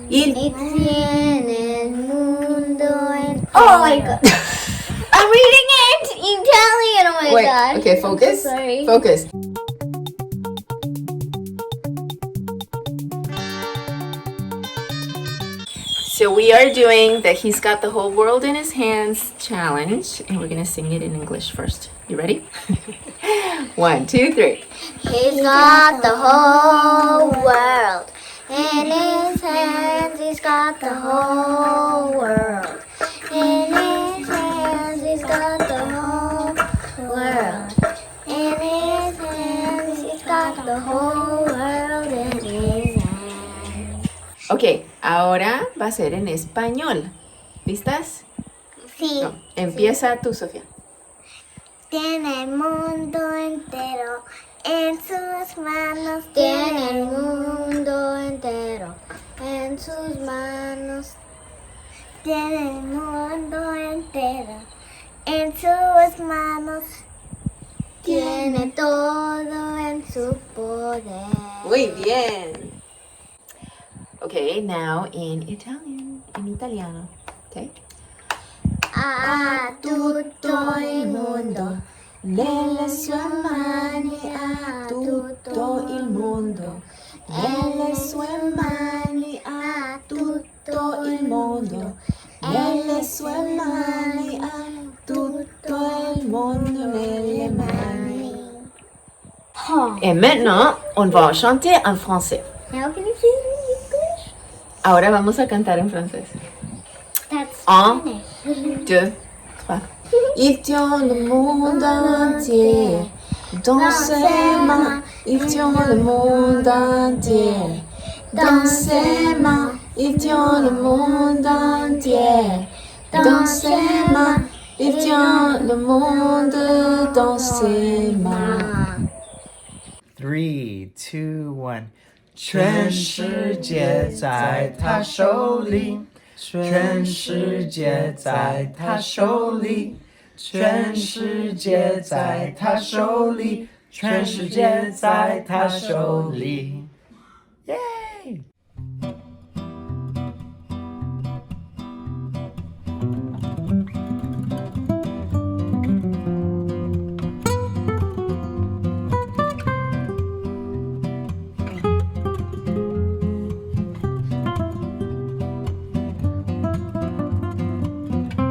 Y tiene el mundo entero. oh my god. I'm reading it in Italian. Oh my Wait, god. okay, I'm focus. so sorry. Focus. So we are doing the He's Got the Whole World in His Hands challenge, and we're gonna sing it in English first. You ready? 1, 2, 3. He's got the whole world in his hands. He's got the whole world in his hands. He's got the whole world in his hands. He's got the whole world in his hands. Ok, ahora va a ser en español. ¿Listas? Sí. No, empieza tú, Sofía. Tiene el mundo entero en sus manos. Tiene el mundo entero en sus manos. Tiene el mundo entero en sus manos. Tiene todo en su poder. Muy bien. Okay, now in Italian, in italiano. Okay. Ha tutto il mondo Nelle sue mani ha tutto il mondo. Nelle sue mani ha tutto il mondo. Nelle sue mani ha tutto il mondo nelle mani. Et maintenant, on va chanter en français. Now can you sing in English? Ahora vamos a cantar en francés. That's En Spanish. 2, 3. Il tient le monde entier dans ses mains. Il tient le monde entier dans ses mains. Il tient le monde entier dans ses mains. Il tient le monde dans ses mains. 3, 2, 1，全世界在他手里，全世界在他手里，全世界在他手里，全世界在他手里。